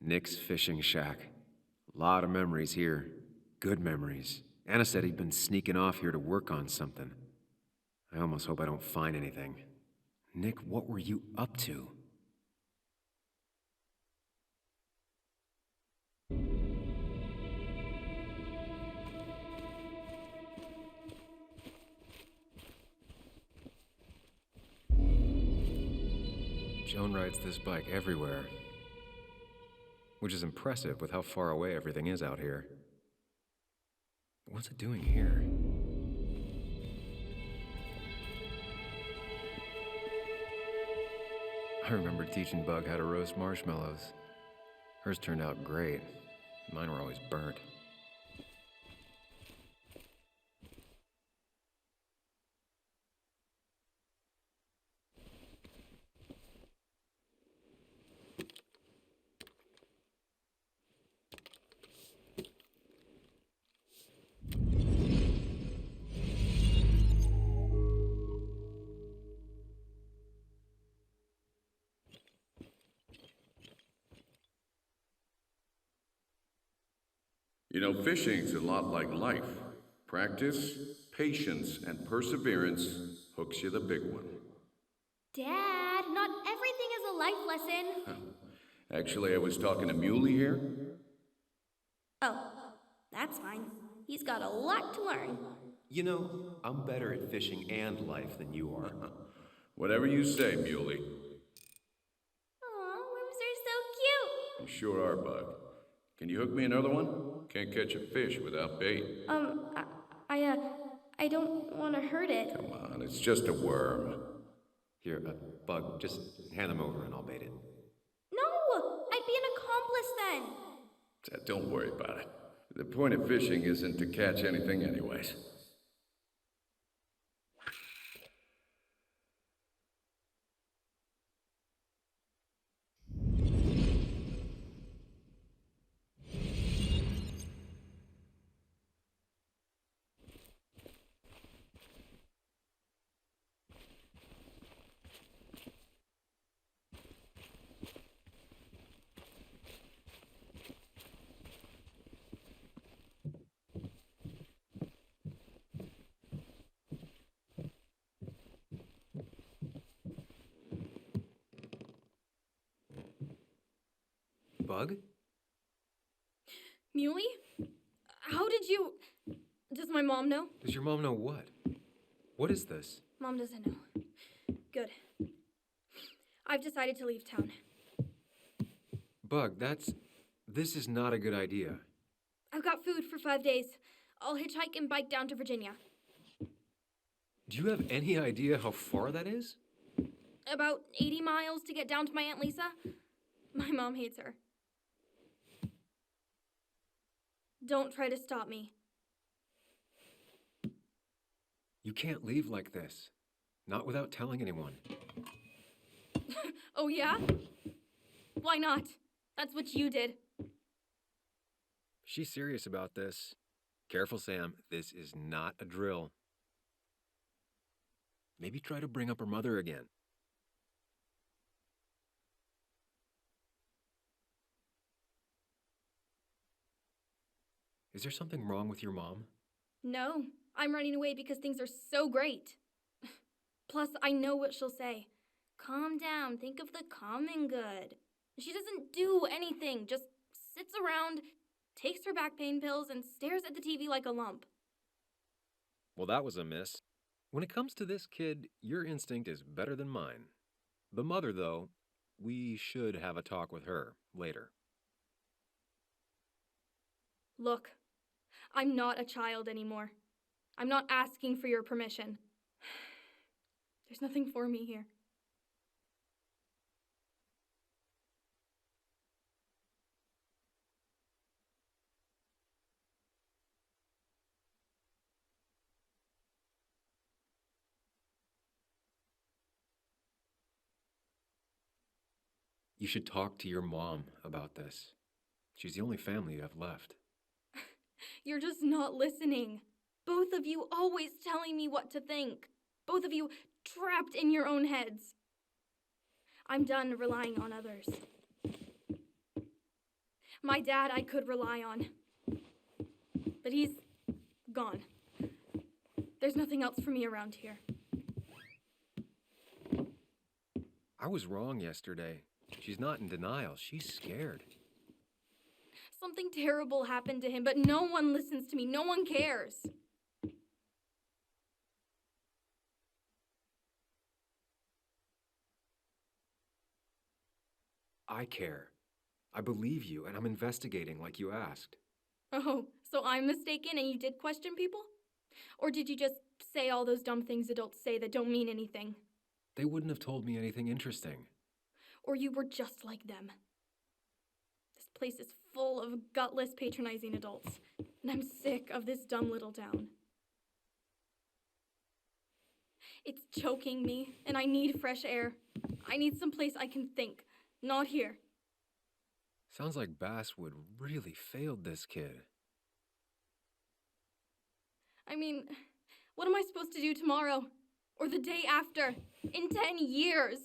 Nick's fishing shack. A lot of memories here. Good memories. Anna said he'd been sneaking off here to work on something. I almost hope I don't find anything. Nick, what were you up to? Joan rides this bike everywhere. Which is impressive with how far away everything is out here. What's it doing here? I remember teaching Bug how to roast marshmallows. Hers turned out great. Mine were always burnt. You know, fishing's a lot like life. Practice, patience, and perseverance hooks you the big one. Dad, not everything is a life lesson. Actually, I was talking to Muley here. Oh, that's fine. He's got a lot to learn. You know, I'm better at fishing and life than you are. Whatever you say, Muley. Aw, worms are so cute. You sure are, Bug. Can you hook me another one? Can't catch a fish without bait. I don't want to hurt it. Come on, it's just a worm. Here, Bug, just hand them over and I'll bait it. No, I'd be an accomplice then. Don't worry about it. The point of fishing isn't to catch anything anyways. Bug? Muley? How did you... Does my mom know? Does your mom know what? What is this? Mom doesn't know. Good. I've decided to leave town. Bug, this is not a good idea. I've got food for 5 days. I'll hitchhike and bike down to Virginia. Do you have any idea how far that is? About 80 miles to get down to my Aunt Lisa. My mom hates her. Don't try to stop me. You can't leave like this. Not without telling anyone. Oh, yeah? Why not? That's what you did. She's serious about this. Careful, Sam. This is not a drill. Maybe try to bring up her mother again. Is there something wrong with your mom? No, I'm running away because things are so great. Plus, I know what she'll say. Calm down, think of the common good. She doesn't do anything, just sits around, takes her back pain pills, and stares at the TV like a lump. Well, that was a miss. When it comes to this kid, your instinct is better than mine. The mother, though, we should have a talk with her later. Look, I'm not a child anymore. I'm not asking for your permission. There's nothing for me here. You should talk to your mom about this. She's the only family you have left. You're just not listening. Both of you always telling me what to think. Both of you trapped in your own heads. I'm done relying on others. My dad I could rely on. But he's gone. There's nothing else for me around here. I was wrong yesterday. She's not in denial. She's scared. Something terrible happened to him, but no one listens to me. No one cares. I care. I believe you, and I'm investigating like you asked. Oh, so I'm mistaken and you did question people? Or did you just say all those dumb things adults say that don't mean anything? They wouldn't have told me anything interesting. Or you were just like them? This place is full of gutless, patronizing adults, and I'm sick of this dumb little town. It's choking me, and I need fresh air. I need someplace I can think, not here. Sounds like Basswood really failed this kid. I mean, what am I supposed to do tomorrow? Or the day after? In 10 years?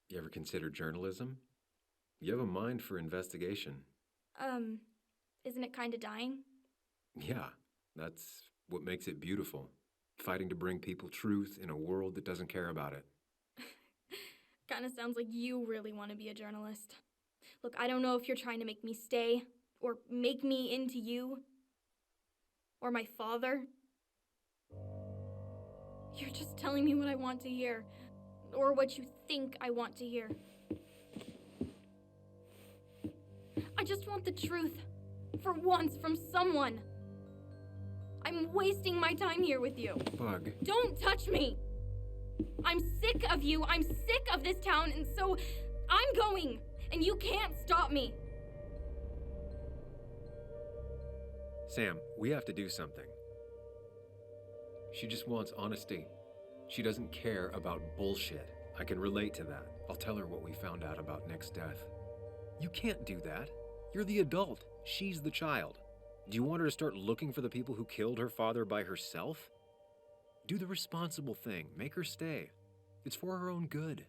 You ever consider journalism? You have a mind for investigation. Isn't it kinda dying? Yeah, that's what makes it beautiful. Fighting to bring people truth in a world that doesn't care about it. Kinda sounds like you really want to be a journalist. Look, I don't know if you're trying to make me stay, or make me into you, or my father. You're just telling me what I want to hear, or what you think I want to hear. I just want the truth, for once, from someone. I'm wasting my time here with you. Bug. Don't touch me! I'm sick of you, I'm sick of this town, and so I'm going, and you can't stop me. Sam, we have to do something. She just wants honesty. She doesn't care about bullshit. I can relate to that. I'll tell her what we found out about Nick's death. You can't do that. You're the adult. She's the child. Do you want her to start looking for the people who killed her father by herself? Do the responsible thing. Make her stay. It's for her own good.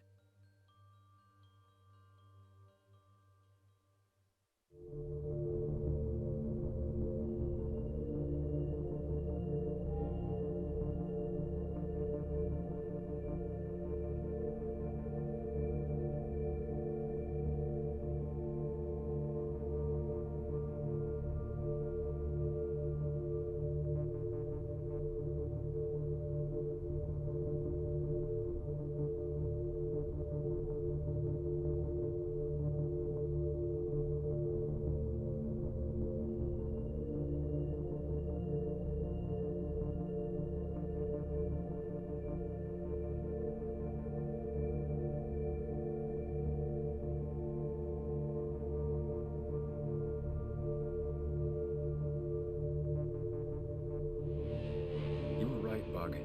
You were right, Bug.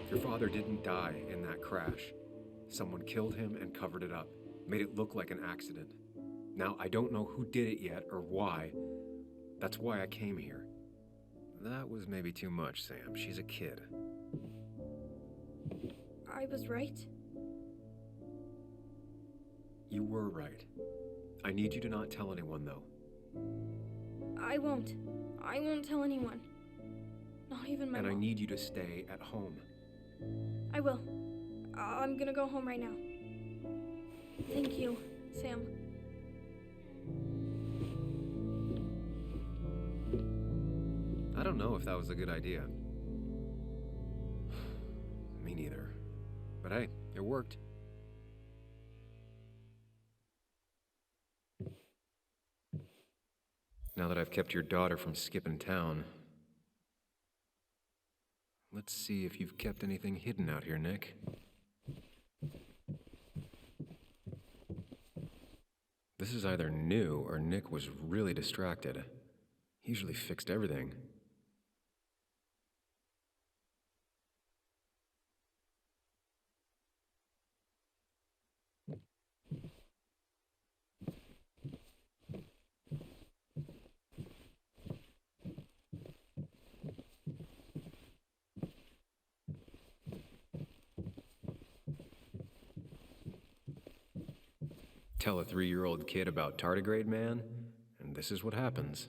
Your father didn't die in that crash. Someone killed him and covered it up, made it look like an accident. Now, I don't know who did it yet or why. That's why I came here. That was maybe too much, Sam. She's a kid. I was right. You were right. I need you to not tell anyone, though. I won't. I won't tell anyone. Not even my And I mom. need you to stay at home. I will. I'm gonna go home right now. Thank you, Sam. I don't know if that was a good idea. Me neither. But hey, it worked. Now that I've kept your daughter from skipping town, let's see if you've kept anything hidden out here, Nick. The This is either new or Nick was really distracted. He usually fixed everything. Tell a 3-year-old kid about tardigrade man, and this is what happens.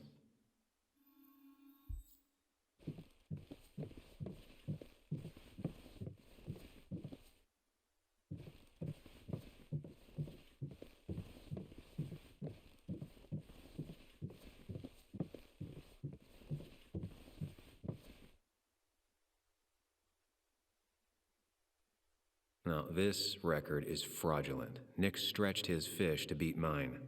Now, this record is fraudulent. Nick stretched his fish to beat mine.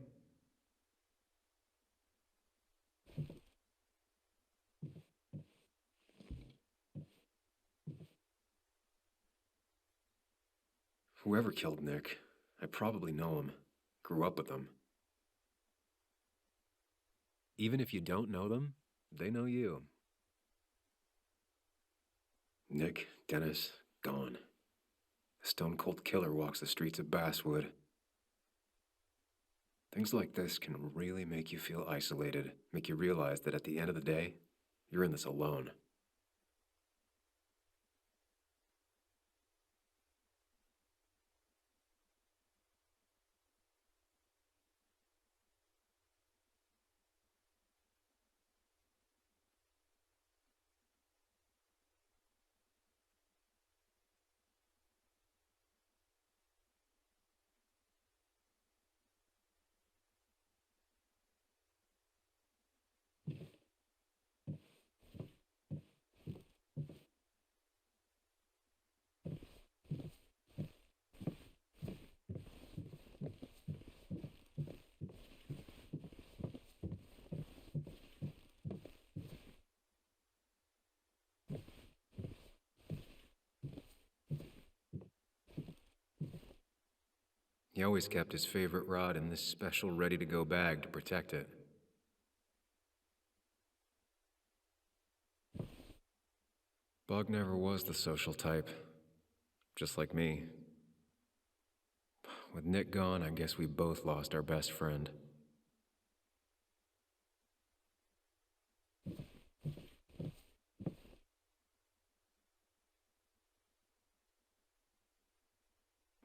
Whoever killed Nick, I probably know him. Grew up with them. Even if you don't know them, they know you. Nick, Dennis, gone. A stone-cold killer walks the streets of Basswood. Things like this can really make you feel isolated, make you realize that at the end of the day, you're in this alone. He always kept his favorite rod in this special ready-to-go bag to protect it. Bug never was the social type, just like me. With Nick gone, I guess we both lost our best friend.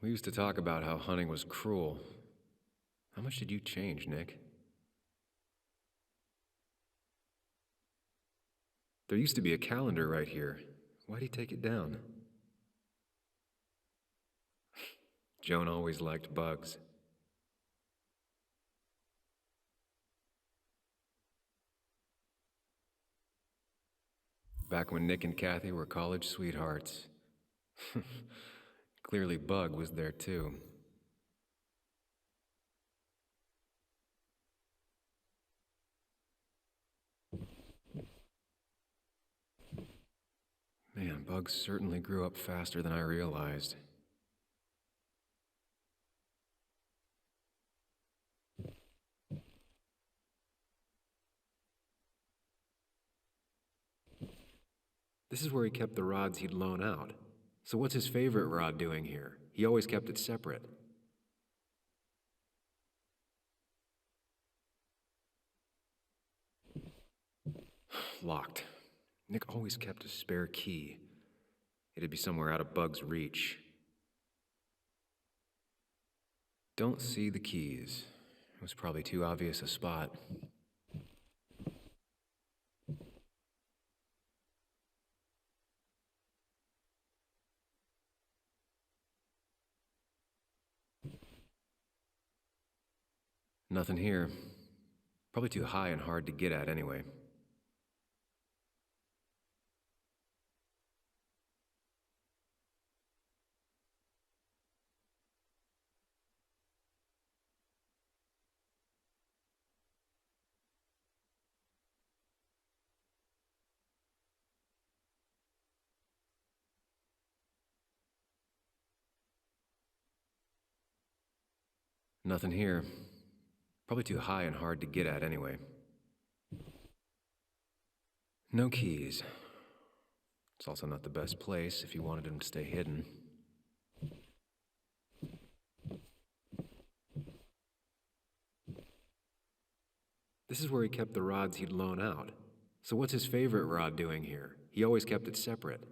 We used to talk about how hunting was cruel. How much did you change, Nick? There used to be a calendar right here. Why'd he take it down? Joan always liked bugs. Back when Nick and Kathy were college sweethearts. Clearly Bug was there too. Man, Bug certainly grew up faster than I realized. This is where he kept the rods he'd loan out. So what's his favorite rod doing here? He always kept it separate. Locked. Nick always kept a spare key. It'd be somewhere out of Bug's reach. Don't see the keys. It was probably too obvious a spot. Nothing here. Probably too high and hard to get at anyway. Nothing here. Probably too high and hard to get at anyway. No keys. It's also not the best place if you wanted him to stay hidden. This is where he kept the rods he'd loan out. So what's his favorite rod doing here? He always kept it separate.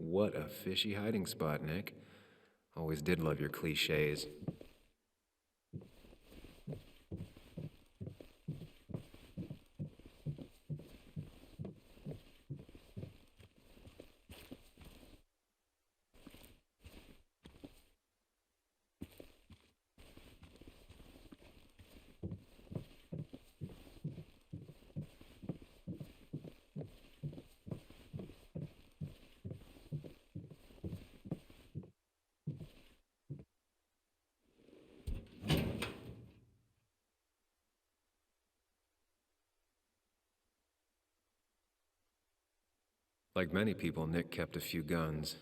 What a fishy hiding spot, Nick. Always did love your cliches. Like many people, Nick kept a few guns,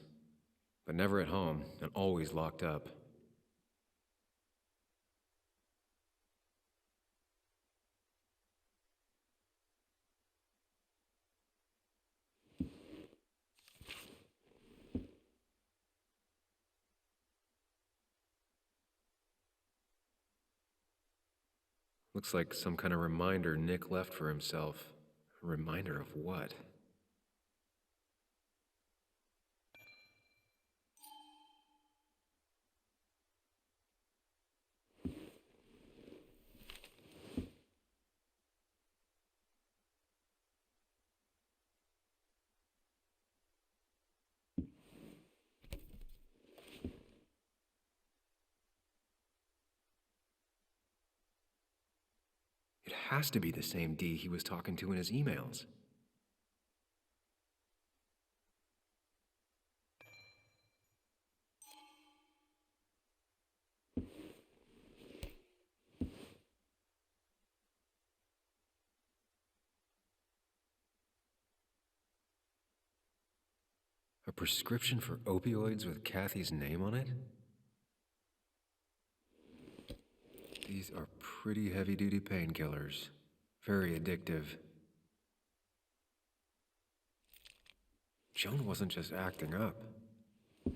but never at home and always locked up. Looks like some kind of reminder Nick left for himself. A reminder of what? It has to be the same D he was talking to in his emails. A prescription for opioids with Kathy's name on it? These are pretty heavy-duty painkillers. Very addictive. Joan wasn't just acting up.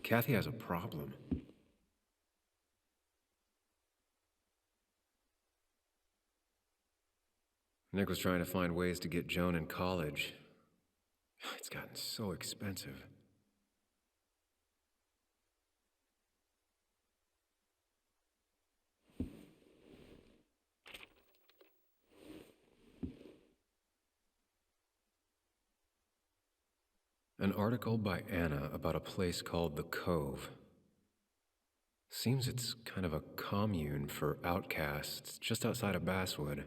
Kathy has a problem. Nick was trying to find ways to get Joan in college. It's gotten so expensive. An article by Anna about a place called The Cove. Seems it's kind of a commune for outcasts just outside of Basswood.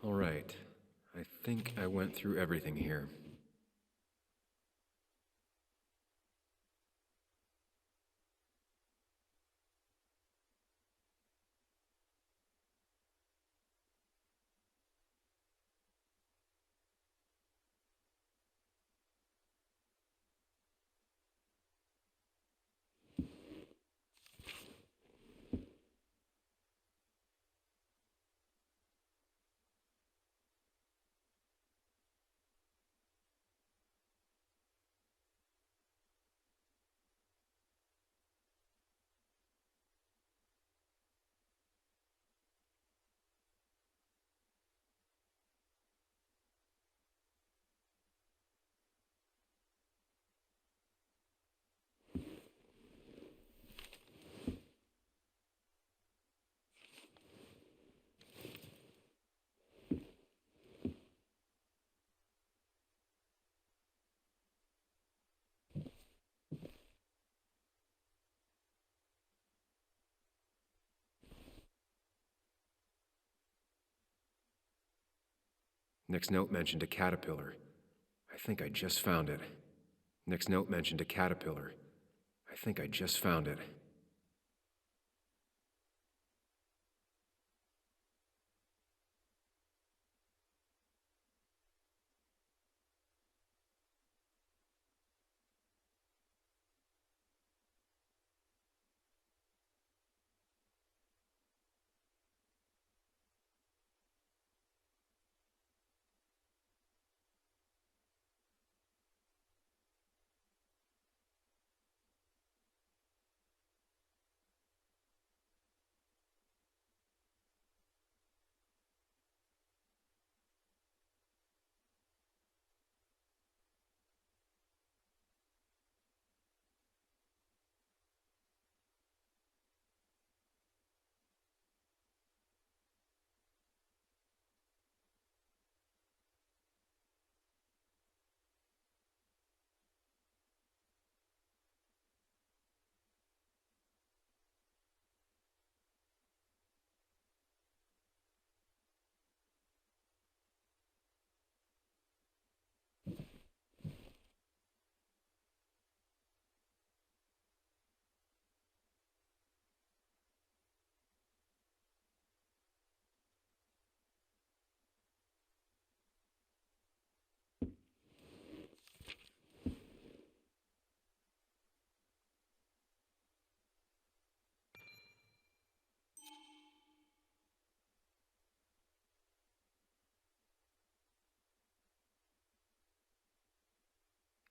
All right. I think I went through everything here. Nick's note mentioned a caterpillar. I think I just found it. Nick's note mentioned a caterpillar. I think I just found it.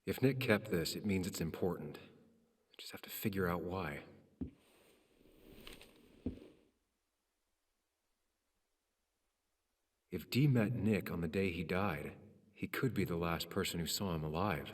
If Nick kept this, it means it's important. I just have to figure out why. If Dee met Nick on the day he died, he could be the last person who saw him alive.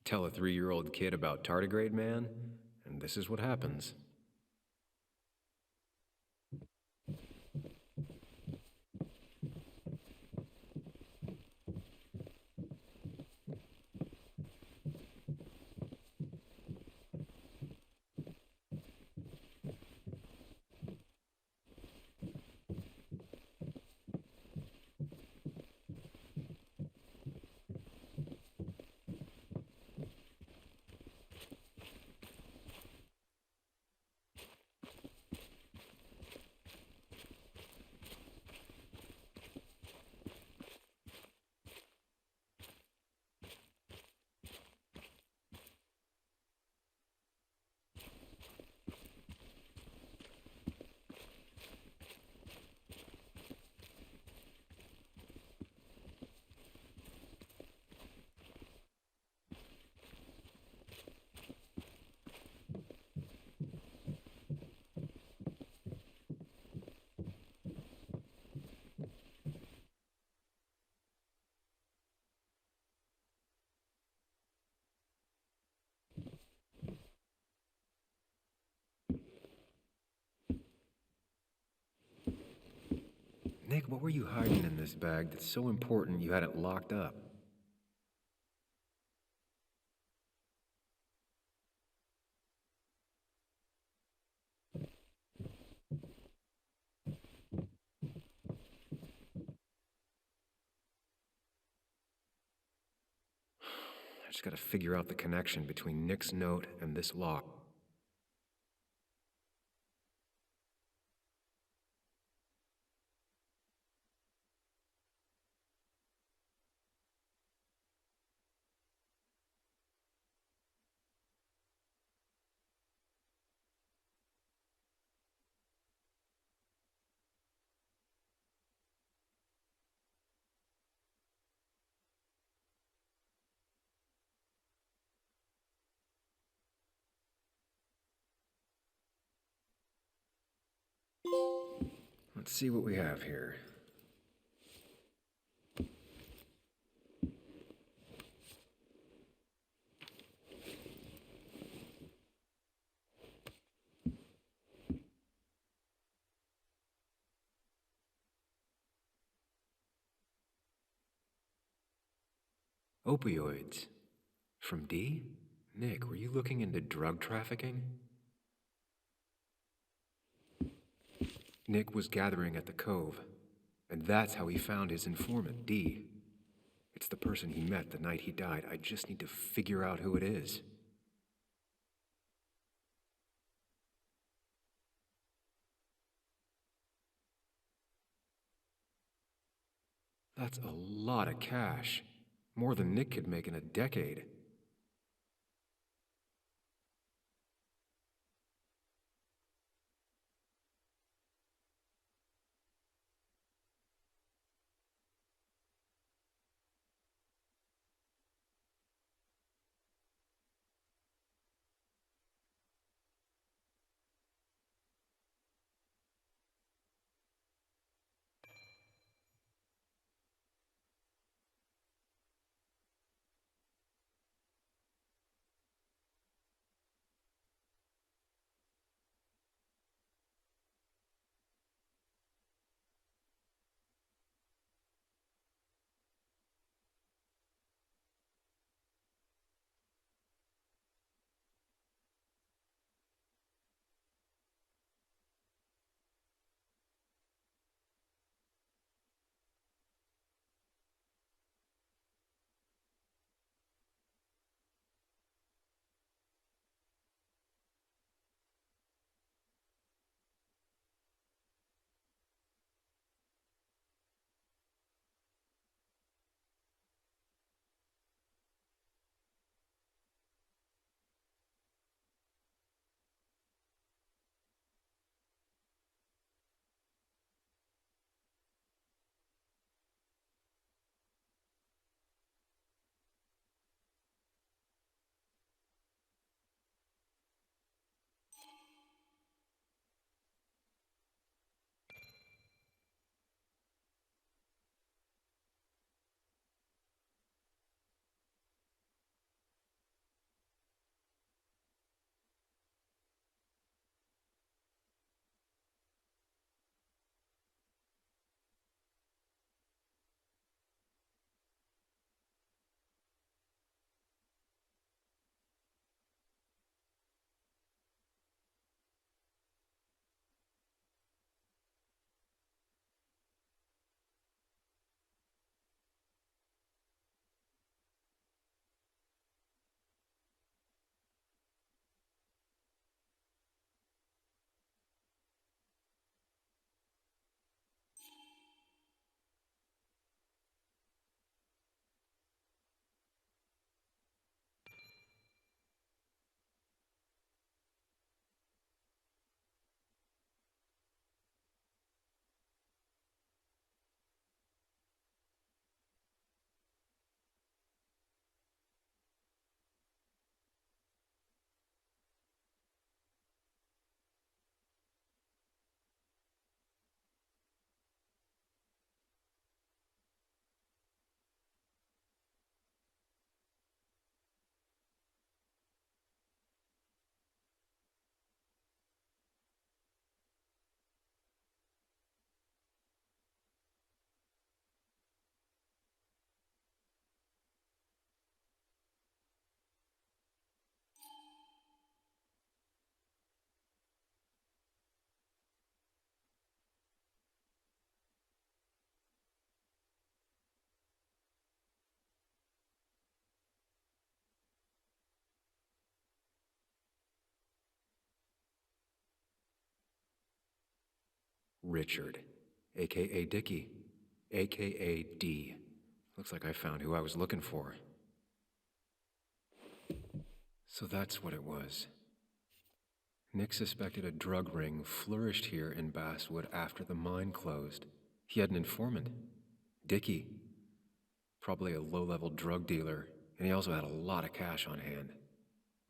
Tell a 3-year-old kid about tardigrade man, and this is what happens. Nick, what were you hiding in this bag that's so important you had it locked up? I just gotta figure out the connection between Nick's note and this lock. Let's see what we have here. Opioids. From D? Nick, were you looking into drug trafficking? Nick was gathering at the Cove, and that's how he found his informant, D. It's the person he met the night he died. I just need to figure out who it is. That's a lot of cash. More than Nick could make in a decade. Richard, aka Dickie, aka D. Looks like I found who I was looking for. So that's what it was. Nick suspected a drug ring flourished here in Basswood after the mine closed. He had an informant, Dickie. Probably a low-level drug dealer, and he also had a lot of cash on hand.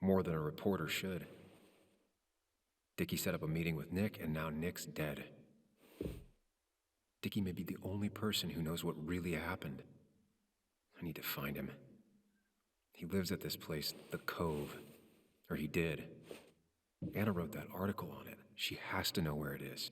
More than a reporter should. Dickie set up a meeting with Nick, and now Nick's dead. Dickie may be the only person who knows what really happened. I need to find him. He lives at this place, The Cove. Or he did. Anna wrote that article on it. She has to know where it is.